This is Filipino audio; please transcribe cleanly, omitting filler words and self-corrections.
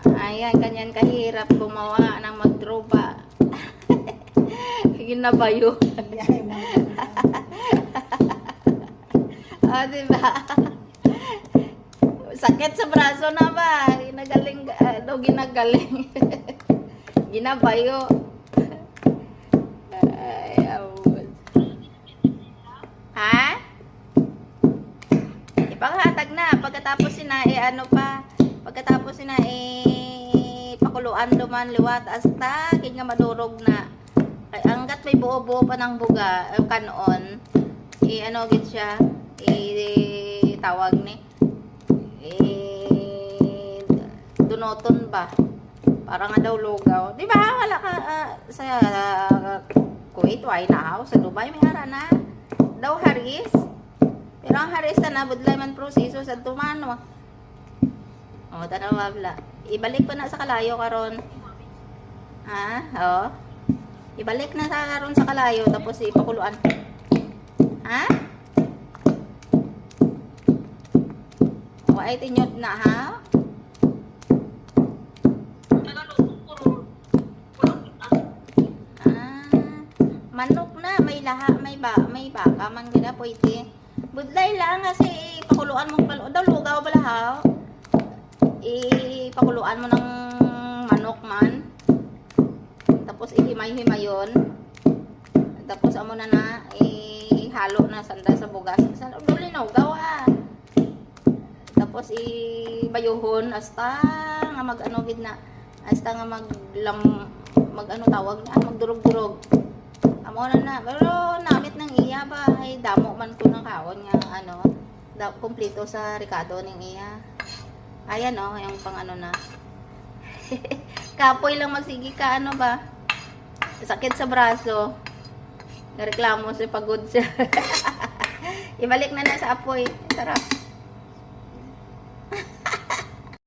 Ayan, ganyan kahirap gumawa ng magdroba. Ginabayo. Ah, diba? Sakit sa braso na ba? Ginagaling, ginagaling. Ginabayo. Ay, amon. Ha? Ipanghatag na. Pagkatapos sina, ano pa? Pagkatapos sina, pakuluan duman liwat hasta kaya nga madurog na. Ay, hanggat may buo-buo pa ng buga, kanon, ano gid siya, tawag ni, dunoton ba? Para nga daw lugaw. Di ba? Wala ka sa Kuwait, why na ako? Sa Dubai, may hara na. Daw haris. Pero ang haris na budlay man proseso sa tumano. O, tanawa bla. Ibalik ko na sa kalayo karon. Ha? O. Ibalik na sa karon sa kalayo tapos ipakuluan. Ha? O, ay tinyod na ha? Manok na, may laha, may baka man gina pwede. Budlay lang kasi pakuluan mo pala. Daw lugaw bala ha. Ipakuluan mo ng manok man. Tapos ihimay-himayon. Tapos amo na halo na sanda sa bugas. Sa duli lugaw ha. Tapos ibayuhon hasta nga mag-ano gid na. Hasta nga mag ano tawag na, magdurog-durog. Amo na pero namit ng iya ba ay damo man ko ng kaon nga ano kumpleto sa Ricardo ning iya. Ayan yung pang ano na. Kapoy lang magsigi ka ano ba? Sakit sa braso. Nareklamo si pagod siya. Ibalik na sa apoy. Sarap.